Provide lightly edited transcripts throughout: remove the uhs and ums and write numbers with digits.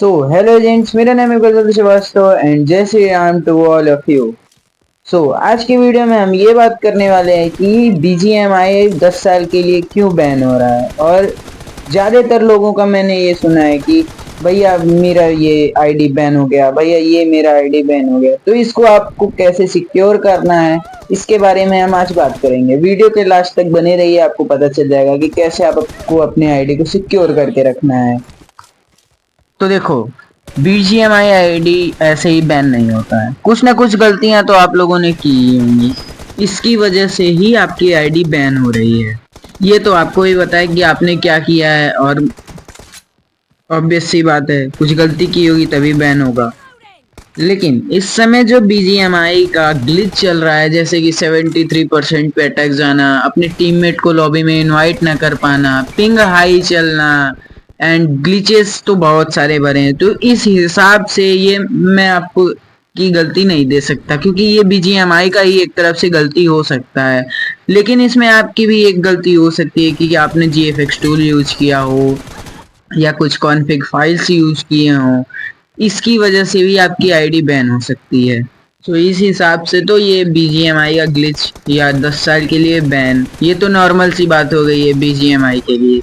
So hello gents, मेरा नाम है गजल श्रीवास्तव एंड जय Shri Ram to all of you. आज की वीडियो में हम ये बात करने वाले हैं कि बीजीएमआई 10 साल के लिए क्यों बैन हो रहा है। और ज्यादातर लोगों का मैंने ये सुना है कि भैया मेरा ये आईडी बैन हो गया, भैया ये मेरा आईडी बैन हो गया। तो इसको आपको कैसे सिक्योर करना है, इसके बारे में हम आज बात करेंगे। वीडियो के लास्ट तक बने रहिए, आपको पता चल जाएगा कि कैसे आपको अपने आईडी को सिक्योर करके रखना है। तो देखो, बीजीएमआई आईडी ऐसे ही बैन नहीं होता है। कुछ ना कुछ गलतियां तो आप लोगों ने की होंगी, इसकी वजह से ही आपकी आईडी बैन हो रही है। ये तो आपको ही पता है कि आपने क्या किया है, और ऑब्वियस सी बात है कुछ गलती की होगी तभी बैन होगा। लेकिन इस समय जो बीजीएमआई का ग्लिच चल रहा है, जैसे कि 73% पे अटैक जाना, अपने टीममेट को लॉबी में इनवाइट ना कर पाना, पिंग हाई चलना एंड ग्लिचेस तो बहुत सारे भरे हैं। तो इस हिसाब से ये मैं आपको की गलती नहीं दे सकता, क्योंकि ये बीजीएमआई का ही एक तरफ से गलती हो सकता है। लेकिन इसमें आपकी भी एक गलती हो सकती है कि आपने GFX टूल यूज किया हो या कुछ कॉन्फ़िग फाइल्स यूज किए हो, इसकी वजह से भी आपकी आईडी बैन हो सकती है। तो इस हिसाब से तो ये बीजीएमआई का ग्लिच या 10 साल के लिए बैन, ये तो नॉर्मल सी बात हो गई है बीजीएमआई के लिए।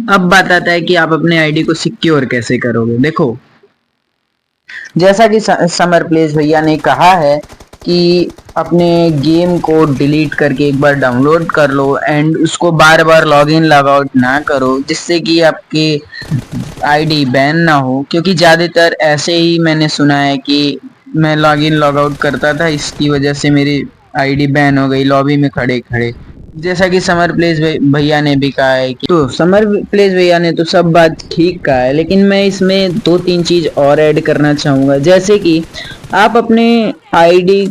अब बात आता है कि आप अपने आईडी को सिक्योर कैसे करोगे। देखो, जैसा कि समर प्लेस भैया ने कहा है कि अपने गेम को डिलीट करके एक बार डाउनलोड कर लो एंड उसको बार बार लॉगिन लॉगआउट ना करो, जिससे कि आपकी आईडी बैन ना हो। क्योंकि ज़्यादातर ऐसे ही मैंने सुना है कि मैं लॉगिन लॉगआउट करता था, इसकी वजह से मेरी आईडी बैन हो गई लॉबी में खड़े खड़े। जैसा कि समर प्लेस भैया ने भी कहा है कि, तो समर प्लेस भैया ने तो सब बात ठीक कहा है, लेकिन मैं इसमें 2-3 चीज और ऐड करना चाहूंगा। जैसे कि आप अपने आईडी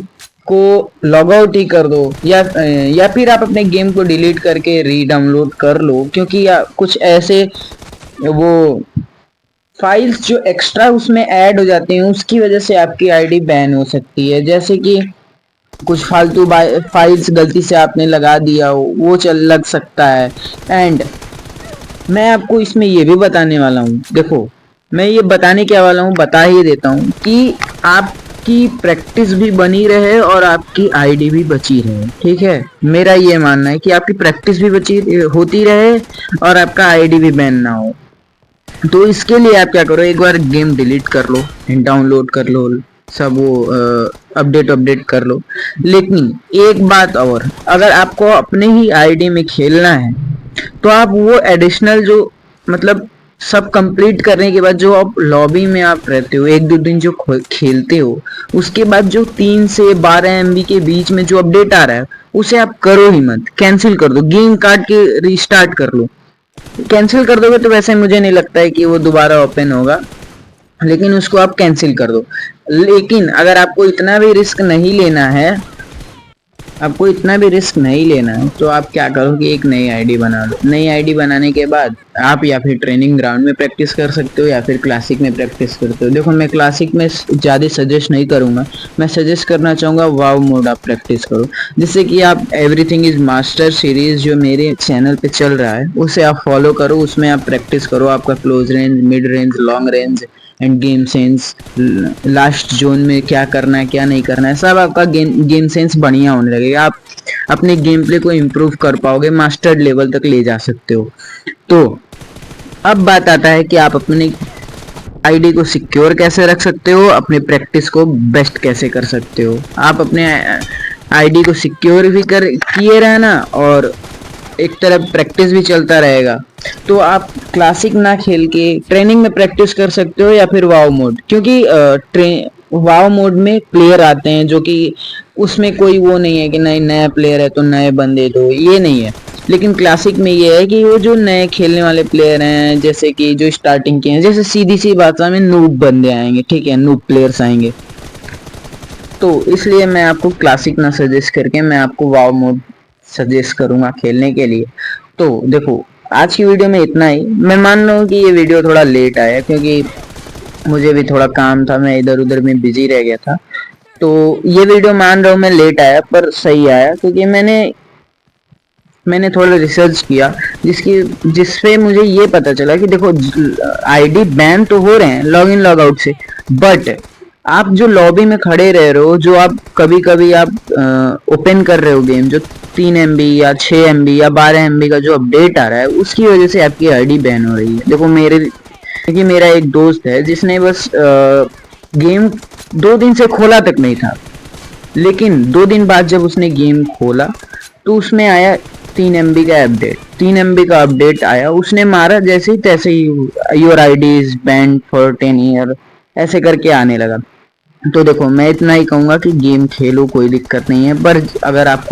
को लॉग आउट ही कर दो, या फिर आप अपने गेम को डिलीट करके री डाउनलोड कर लो, क्योंकि कुछ ऐसे वो फाइल्स जो एक्स्ट्रा उसमें ऐड हो जाती हैं, उसकी वजह से आपकी आईडी बैन हो सकती है। जैसे कि कुछ फालतू फाइल्स गलती से आपने लगा दिया हो, वो लग सकता है। एंड मैं आपको इसमें ये भी बताने वाला हूँ, देखो मैं ये बताने क्या वाला हूँ, बता ही देता हूँ कि आपकी प्रैक्टिस भी बनी रहे और आपकी आईडी भी बची रहे। ठीक है, मेरा ये मानना है कि आपकी प्रैक्टिस भी बची होती रहे और आपका आईडी भी बैन ना हो। तो इसके लिए आप क्या करो, एक बार गेम डिलीट कर लो, डाउनलोड कर लो, सब वो अपडेट कर लो। लेकिन एक बात और, अगर आपको अपने ही आईडी में खेलना है तो आप वो एडिशनल जो मतलब सब कंप्लीट करने के बाद जो आप लॉबी में आप रहते हो, 1-2 दिन जो खेलते हो, उसके बाद जो 3 से 12 MB के बीच में जो अपडेट आ रहा है, उसे आप करो ही मत, कैंसिल कर दो, गेम काट के रीस्टार्ट कर लो। कैंसिल कर दोगे तो वैसे मुझे नहीं लगता है कि वो दोबारा ओपन होगा, लेकिन उसको आप कैंसिल कर दो। लेकिन अगर आपको इतना भी रिस्क नहीं लेना है, तो आप क्या करो कि एक नई आईडी बना लो। नई आईडी बनाने के बाद आप या फिर ट्रेनिंग ग्राउंड में प्रैक्टिस कर सकते हो या फिर क्लासिक में प्रैक्टिस करते हो। देखो, मैं क्लासिक में ज़्यादा सजेस्ट नहीं करूँगा, मैं सजेस्ट करना चाहूँगा वाव मोड आप प्रैक्टिस करो, जिससे कि आप एवरीथिंग इज मास्टर सीरीज जो मेरे चैनल पे चल रहा है उसे आप फॉलो करो, उसमें आप प्रैक्टिस करो। आपका close range, mid range, long range end game sense, last zone में क्या करना है क्या नहीं करना है, सब आपका गेम सेंस बढ़िया होने लगेगा। आप अपने गेम प्ले को इम्प्रूव कर पाओगे, मास्टर लेवल तक ले जा सकते हो। तो अब बात आता है कि आप अपने आईडी को सिक्योर कैसे रख सकते हो, अपने प्रैक्टिस को बेस्ट कैसे कर सकते हो। आप अपने आईडी को सिक्योर भी किए रहना और एक तरफ प्रैक्टिस भी चलता रहेगा। तो आप क्लासिक ना खेल के ट्रेनिंग में प्रैक्टिस कर सकते हो या फिर वाव मोड, क्योंकि वाव मोड में प्लेयर आते हैं जो कि उसमें कोई वो नहीं है कि नहीं नया प्लेयर है तो नए बंदे दो, ये नहीं है। लेकिन क्लासिक में ये है कि वो जो नए खेलने वाले प्लेयर हैं, जैसे कि जो स्टार्टिंग के हैं, जैसे सीधी सी बात में नूब बंदे आएंगे, ठीक है, नूब प्लेयर्स आएंगे। तो इसलिए मैं आपको क्लासिक ना सजेस्ट करके मैं आपको वाव मोड सजेस्ट करूंगा खेलने के लिए। तो देखो, आज की वीडियो में इतना ही। मैं मान रहा हूँ कि ये वीडियो थोड़ा लेट आया, क्योंकि मुझे भी थोड़ा काम था, मैं इधर उधर में बिजी रह गया था। तो ये वीडियो मान रहा हूँ मैं लेट आया, पर सही आया, क्योंकि मैंने थोड़ा रिसर्च किया जिसपे मुझे ये पता चला कि देखो आईडी बैन तो हो रहे हैं लॉग इन लॉग आउट से, बट आप जो लॉबी में खड़े रह रहे हो, जो आप कभी कभी आप ओपन कर रहे हो गेम, जो 3 MB या 6 MB या 12 MB का जो अपडेट आ रहा है, उसकी वजह से आपकी आईडी बैन हो रही है। देखो क्योंकि मेरा एक दोस्त है जिसने बस गेम 2 दिन से खोला तक नहीं था, लेकिन 2 दिन बाद जब उसने गेम खोला तो उसमें आया 3 MB का अपडेट। 3 MB का अपडेट आया, उसने मारा जैसे ही तैसे ही your ID is banned for 10 year ऐसे करके आने लगा। तो देखो मैं इतना ही कहूंगा कि गेम खेलो, कोई दिक्कत नहीं है, पर अगर आपको